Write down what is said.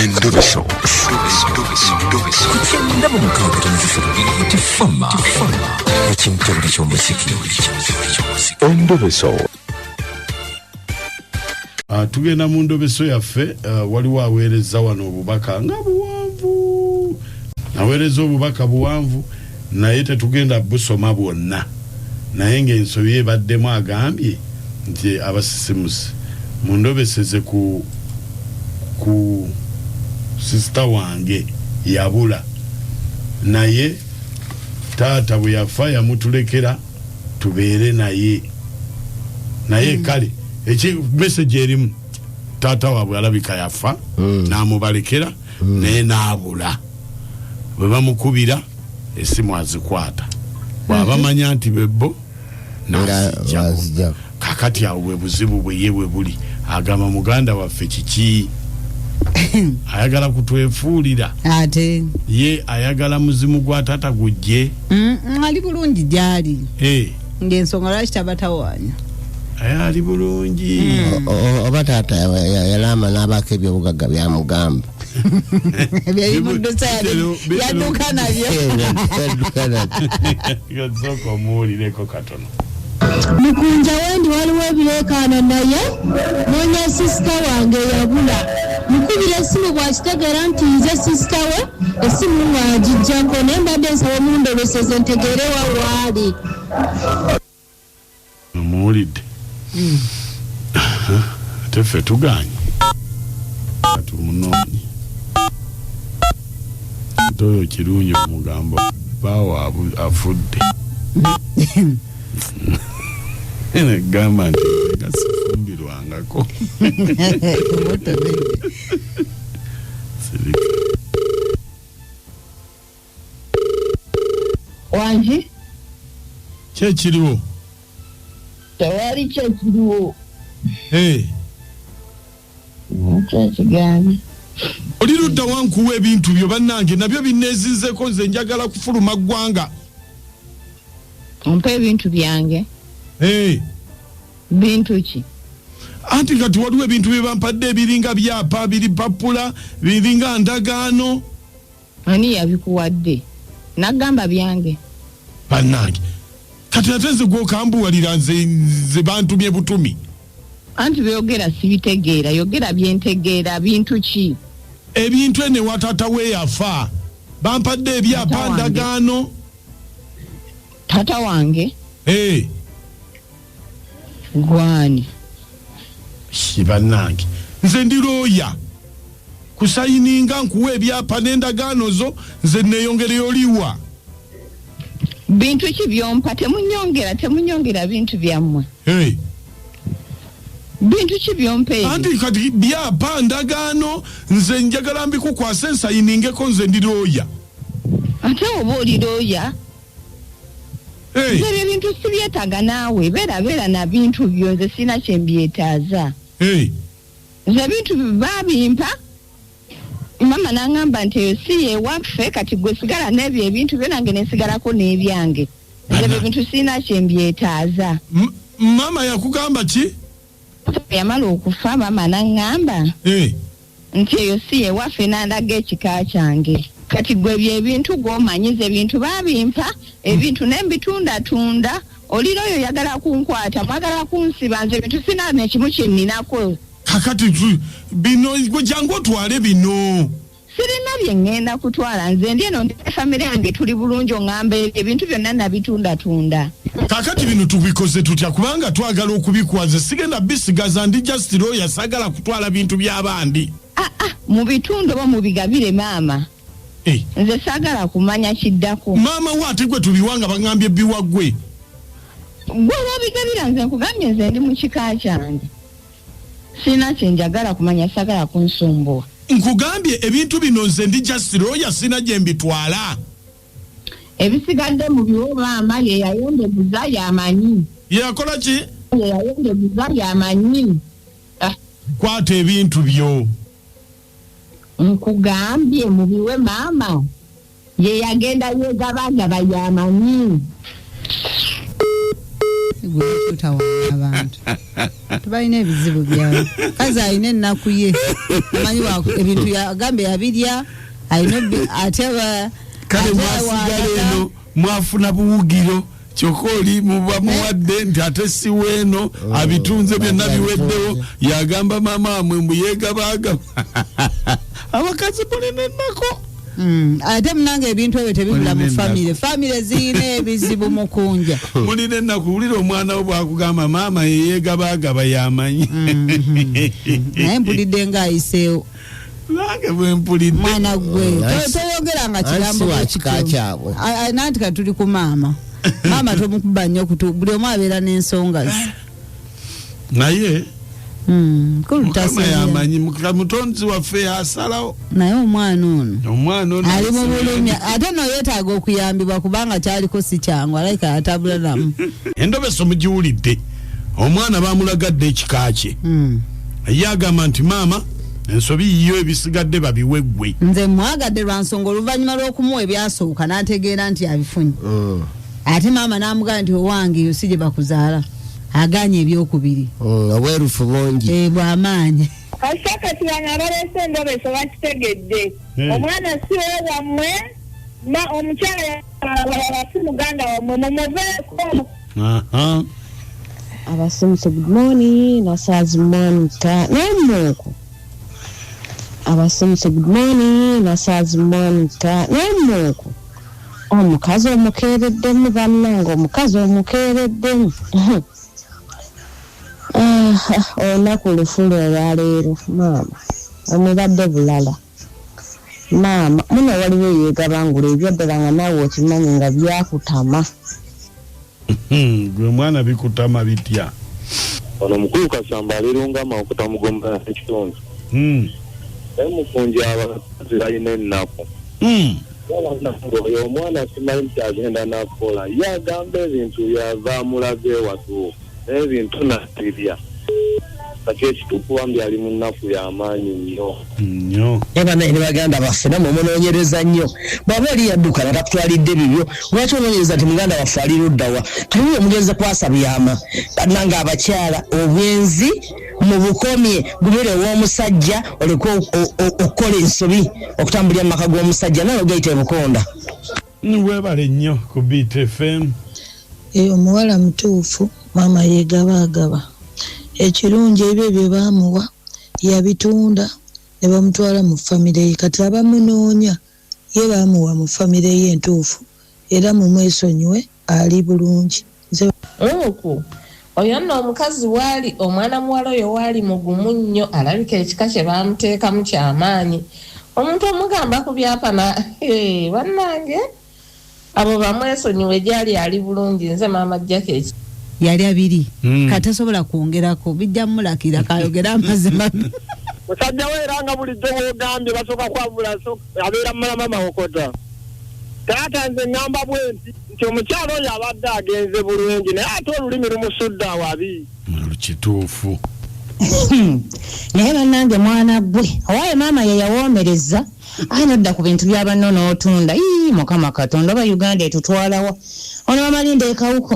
Endobeso kugenda mu mukabutonziso tifama ekintu buli ky'omuziki Endobeso. Tugenda mu ndobeso yaffe waliwo aweereza wano obubaka nga buwanvu, aweereza obubaka buwanvu naye tetugenda busoma bwonna, naye ng'ensobi ebaddemu agambye nti abasisimusi mundobeseze ku sister wange yabula, naye taata bwe yafa yamutulekera tubeere naye kale message erimu taata waabwe alabika yafa n'amubalekera naye n'abula, bwe bamukubira essimu azikwata bw'aba manya nti bebbo n'azijjako. Kakati awo bwe buzibu bwe ye bwe buli, agamba muganda waffe kiki ayagala kutwefuulira ate ye ayagala muzimu gwa taata gujje ali bulungi gyali ng'ensonga lwaki tabatawaanya ali bulungi oba taata yalama n'abaako ebyobugagga byamugamba byayimuddusa yadduka nabyo sooka omuwulireko katono. Mukunja wendi waliwo ebireekaana naye noonya sisita wange yabula, mukubira essimu bw'akitegeera nti nze sisita we essimu ng'agijjanko naye mbadde nsaba mundobeseze ntegeere wawaali. Omuwulidde ate ffe tuganye tumunoonye ate oyo kirungi omugambo baawa afudde gamba nti gasifumbirwangako Wanji kyekiriwo tewali kyekiriwo kyekigambye oli ludda wankuwa ebintu byo bannange nabyo binneezinzeko nze njagala kufuluma ggwanga. ompa ebintu byange bintu ki? Anti kati waliwo ebintu bye bampadde ebiringa byapa biri papula biringa ndagaano. Ani yabikuwadde? Nagamba byange bannange kati ate nze gwokambuwalira nze bantumye butumi. Anti byogera sibitegeera, yogera byentegeera. Bintu ki? Ebintu ene watata we yafa bampadde ebyapa ndagaano. Tata wange gwani bannange nze ndi looya kusayininga nkuwa ebyapa n'endagaano zo nze neeyongereyo liwa. Bintu ki byompa? Temunyongera bintu byammwe. Bintu ki byompe? Anti kati byapa ndagaano nze njagala mbikukwasa ensayiningeko nze ndi looya. Ate oba oli looya nze bintu sibyetaaga naawe, beera na bintu byo, nze sina kye mbyetaaza. Nze bintu babimpa mama n'angamba nti eyo si yewaffe, kati gwe sigala n'ebyo ebintu byo nange nesigalako n'ebyange. Nze bintu sina kye mbyetaaza. Mama yakugamba ki? Yamala okufa mama n'angamba nti eyo si yewaffe n'andaga ekika kyange. Kati gwe byebintu gw'omanyiza ebintu babimpa, ebintu nembitunda oliro oyo yagala kunkwata mwagala kunsiba, nze ebintu sina nekimu kyenninako. Kakati bino gwe jangu otwale bino. Sirina bye ngenda kutwala, nze ndi eno ndi famire yange tuli bulungi, oŋŋamba ebintu byonna nabitunda. Kakati bino tubikoze tutya kubanga twagala okubikwaza, sigenda bisigaza ndi just lawyer sagala kutwala bintu by'abandi. Mu bitundu oba mubigabire maama. Nze sagala kumanya kiddako. Maama wate gwe tubiwanga bangambye biwagwe. Gwe wabigabira nze nkugambye nze ndi mu kika kyange. Sina kye njagala kumanya, sagala kunsumbuwa. Nkugambye ebintu bino nze ndi just lawyer sina gye mbitwala. Ebisigadde mu biwo maama ye yayondeguza yamanyi. Yakola ki? Ye yayondeguza yamanyi. Kwata ebintu byo. Nkugambye mu biwe maama ye yagenda yegabagaba yamanyi. Gwe tutawa abantu. tubalina ebizibu byawe kazi alina ennaku ye amanyi ebintu yagambe yabirya alina ateba kale mwasigala eno mwafuna buwugiro kyokka oli mubamuwadde nti ate si weeno abitunze byonna biweddewo yagamba maama amwe mbu yeegabaagaba abakazi mulina ennako ate munange ebintu ebyo tebibula mu famire zirina ebizibu mu kunja mulina ennaku wulira omwana wo bwakugamba maama yeyeegabaagaba yamanyi naye mpulidde ng'ayiseewo nange bwe mpulidde mwana gwe toyogera nga kigambo kyabwe nanti katuli ku maama maama tomukuba nnyo buli omu abeera n'ensonga ze naye mukama yamanyi mutonzi waffe yasalawo naye omwana ono ali mu bulumi ate no yeetaaga okuyambibwa kubanga kyaliko si kyangu alayika atabula namu endobeso mugiwulidde omwana bamulagadde ekika kye ye agamba nti maama ensobi yiyo ebisigadde babiweggwe nze mwagadde lwa nsonga oluvannyuma lw'okumuwa ebyasooka n'ategeera nti abifunye ate maama n'amugamba nti owange yo si gye bakuzaala aganye ebyokubiri obwerufu bungi bw'amaanyi kasakati bano abaleese endobeso bakitegedde omwana si wammwe omukyala yabalala si muganda wammwe mumuveeko abasimuse good morning nasazi monica nemuko abasimuse good morning nasazi monica nemuko omukazi omukeereddemu bannange omukazi omukeereddemu olunaku lufulu olwaleero maama omubadde bulala maama muno waliwo yeegabangula ebyaddala nga naawe okimanyi nga byakutama gwe mwana bikutama bitya ono mukulu Kasamba alirungama okutamugomba ekitonzi naye mukunji abakazi balina ennaku oyo omwana simanyi nti agenda nakola yagamba ebintu yava mulage ewatuufu n'ebintu natirya kati ekituufu wambi ali mu nnaku y'amaanyi nnyo ne baganda baffe namwe munoonyereza nnyo bw'aba oli yadduka natakutwalidde bibyo lwaki onoonyereza nti muganda waffe ali luddawa taliyo omugenzi kwasa byama bannange abakyala obwenzi mu bukomye gubere ow'omusajja oleka okukola ensobi okutambulira mu maka g'omusajja nawe gayita ebukonda webale nnyo ku Beat FM omuwala mutuufu maama yeegabaagaba ekirungi ebyo bye baamuwa yabitunda ne bamutwala mu famire ye kati abamunoonya ye baamuwa mu famire ye entuufu era mumwesonyiwe ali bulungi oku oyo nno omukazi waali omwana muwala oyo waali mugumu nnyo alabika ekika kye baamuteekamu kyamaanyi omuntu omugamba ku byapa bannange abo bamwesonyiwe gyali ali bulungi nze maama Jackie yali abiri katasobola kwongerako bijja mulakira kayogera amazima musajja weeranga bulijjo wogambye basooka kwavula abeera mulama mawokota taata nze ngamba bwenti nti omukyalo oyo abadde agenze bulungi naye ate olulimi lumusudde awabi kituufu naye bannange mwana gwe owaaye maama ye yawoomereza nodda ku bintu by'abanno n'otunda mukama katonda oba uganda etutwalawa ono bamalinde ekawuko